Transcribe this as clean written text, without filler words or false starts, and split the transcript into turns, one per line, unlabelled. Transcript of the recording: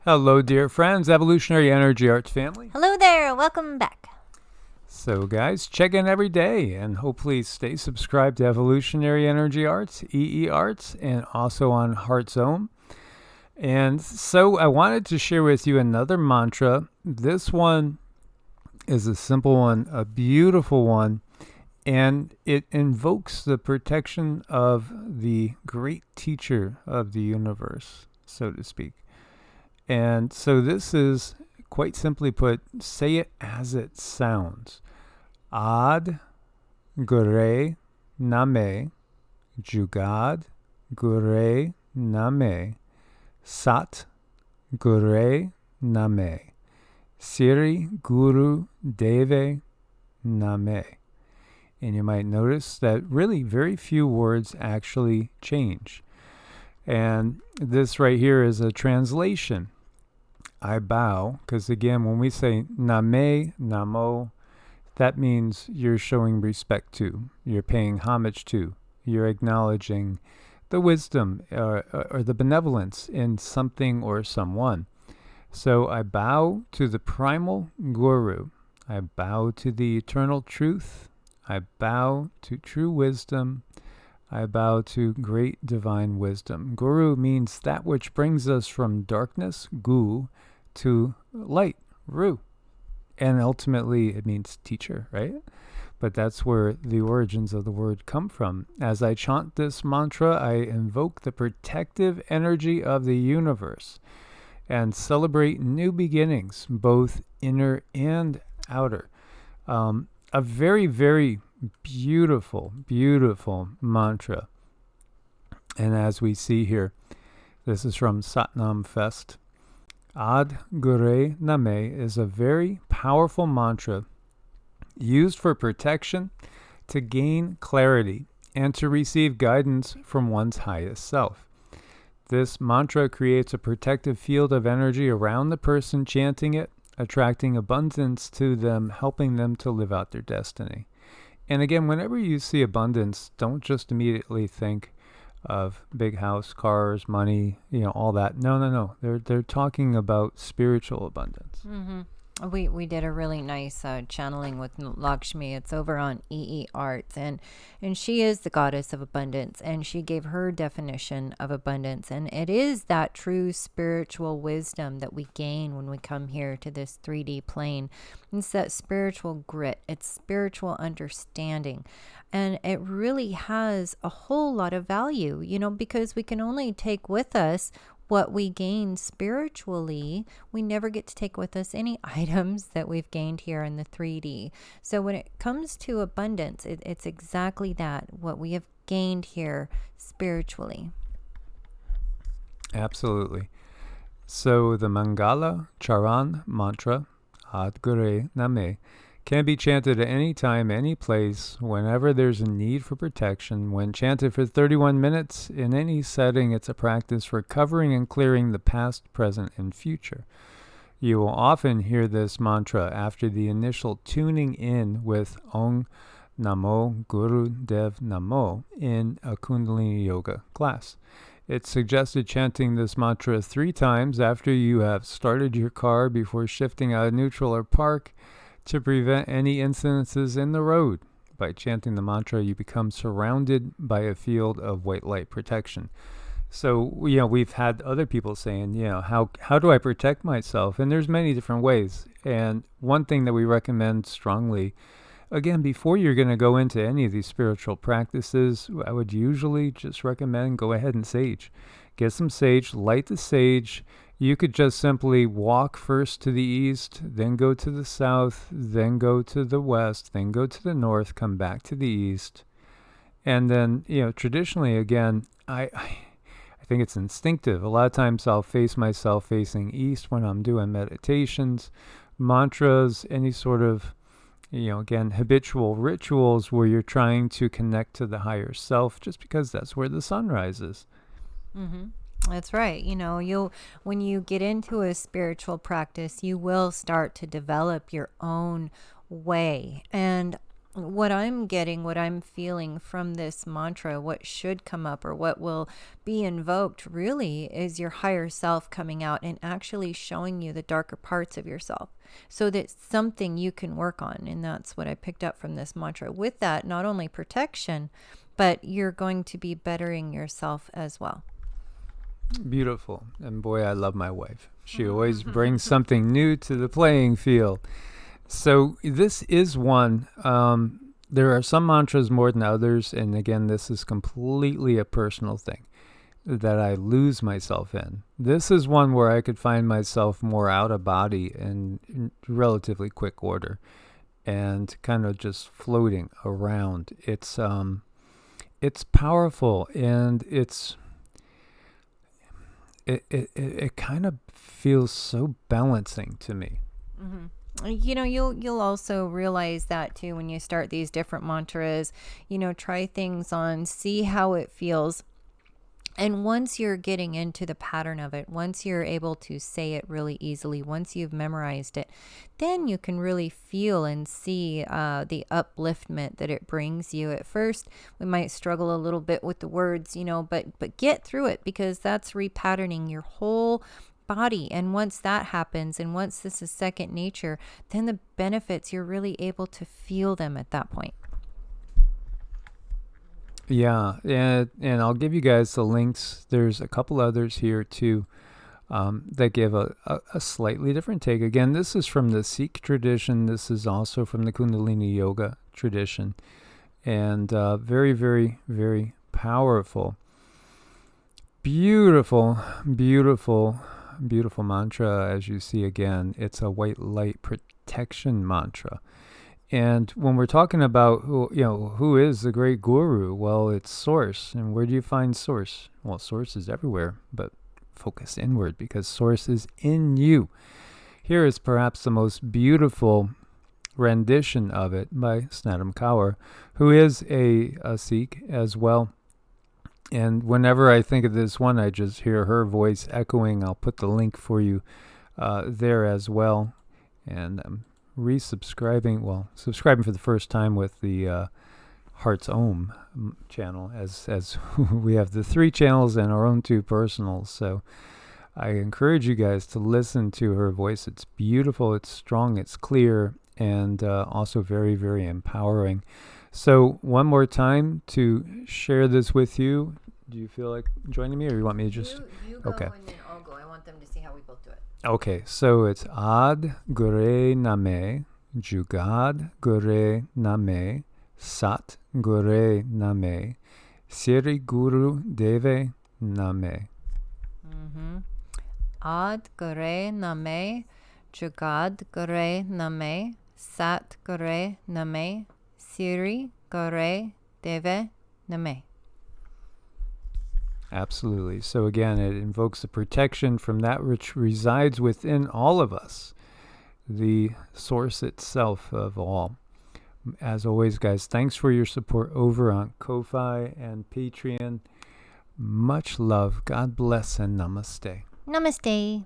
Hello, dear friends, Evolutionary Energy Arts family.
Hello there, welcome back.
So, guys, check in every day and hopefully stay subscribed to Evolutionary Energy Arts, EEARTS, and also on Heart's Own. And so, I wanted to share with you another mantra. This one is a simple one, a beautiful one, and it invokes the protection of the great teacher of the universe, so to speak. And so this is, quite simply put, say it as it sounds. Aad Gurey Nameh, Jugad Gurey Nameh, Sat Gurey Nameh, Siri Guru Deve Nameh. And you might notice that really very few words actually change. And this right here is a translation. I bow, because again, when we say Nameh, Namo, that means you're showing respect to, you're paying homage to, you're acknowledging the wisdom or the benevolence in something or someone. So I bow to the primal guru. I bow to the eternal truth. I bow to true wisdom. I bow to great divine wisdom. Guru means that which brings us from darkness, gu, to light, ru. And ultimately it means teacher, right? But that's where the origins of the word come from. As I chant this mantra, I invoke the protective energy of the universe and celebrate new beginnings, both inner and outer. A very, very beautiful, beautiful mantra. And as we see here, this is from Satnam Fest. Aad Gurey Nameh is a very powerful mantra used for protection, to gain clarity, and to receive guidance from one's highest self. This mantra creates a protective field of energy around the person chanting it, attracting abundance to them, helping them to live out their destiny. And again, whenever you see abundance, don't just immediately think of big house, cars, money, all that. No. They're talking about spiritual abundance.
Mm-hmm. We did a really nice channeling with Lakshmi. It's over on EEARTS, and she is the goddess of abundance, and she gave her definition of abundance, and it is that true spiritual wisdom that we gain when we come here to this 3D plane. It's that spiritual grit, it's spiritual understanding, and it really has a whole lot of value, because we can only take with us what we gain spiritually. We never get to take with us any items that we've gained here in the 3D. So when it comes to abundance, it's exactly that, what we have gained here spiritually.
Absolutely. So the Mangala Charan mantra, Aad Gurey Nameh, can be chanted at any time, any place, whenever there's a need for protection. When chanted for 31 minutes, in any setting, it's a practice for covering and clearing the past, present, and future. You will often hear this mantra after the initial tuning in with Om Namo Guru Dev Namo in a Kundalini Yoga class. It's suggested chanting this mantra 3 times after you have started your car before shifting out of neutral or park, to prevent any incidences in the road. By chanting the mantra, you become surrounded by a field of white light protection. So, we've had other people saying, how do I protect myself? And there's many different ways. And one thing that we recommend strongly, again, before you're going to go into any of these spiritual practices, I would usually just recommend go ahead and sage. Get some sage, light the sage. You could just simply walk first to the east, then go to the south, then go to the west, then go to the north, come back to the east. And then, traditionally, again, I think it's instinctive. A lot of times I'll face myself facing east when I'm doing meditations, mantras, any sort of, again, habitual rituals where you're trying to connect to the higher self, just because that's where the sun rises.
Mm-hmm. That's right. When you get into a spiritual practice, you will start to develop your own way. And what I'm getting, what I'm feeling from this mantra, what should come up or what will be invoked really is your higher self coming out and actually showing you the darker parts of yourself so that something you can work on. And that's what I picked up from this mantra. With that, not only protection, but you're going to be bettering yourself as well.
Beautiful. And boy, I love my wife. She always brings something new to the playing field. So this is one. There are some mantras more than others. And again, this is completely a personal thing that I lose myself in. This is one where I could find myself more out of body in relatively quick order and kind of just floating around. It's powerful, and it kind of feels so balancing to me.
Mm-hmm. You know, you'll also realize that too when you start these different mantras. You know, try things on, see how it feels. And once you're getting into the pattern of it, once you're able to say it really easily, once you've memorized it, then you can really feel and see the upliftment that it brings you. At first, we might struggle a little bit with the words, you know, but get through it, because that's repatterning your whole body. And once that happens, and once this is second nature, then the benefits, you're really able to feel them at that point.
Yeah, and I'll give you guys the links. There's a couple others here too that give a slightly different take. Again, this is from the Sikh tradition. This is also from the Kundalini Yoga tradition. And very, very, very powerful. Beautiful, beautiful, beautiful mantra. As you see again, it's a white light protection mantra. And when we're talking about who is the great guru, well, it's source. And where do you find source? Well, source is everywhere, but focus inward, because source is in you. Here is perhaps the most beautiful rendition of it by Snatam Kaur, who is a Sikh as well. And whenever I think of this one, I just hear her voice echoing. I'll put the link for you there as well. And subscribing for the first time with the Hearts Om channel, as we have the 3 channels and our own 2 personals. So I encourage you guys to listen to her voice. It's beautiful, it's strong, it's clear, and also very, very empowering. So one more time to share this with you. Do you feel like joining me, or you want me to just...
You go, okay, and then I'll go. I want them to see how we both do it.
Okay, so it's Aad Gurey Nameh, Jugad Gurey Nameh, Sat Gurey Nameh, Siri Guru Deve Nameh.
Aad Gurey Nameh, Jugad Gurey Nameh, Sat Gurey Nameh, Siri Gurey Deve Nameh.
Absolutely. So again, it invokes the protection from that which resides within all of us, the source itself of all. As always, guys, thanks for your support over on Ko-Fi and Patreon. Much love. God bless and namaste.
Namaste.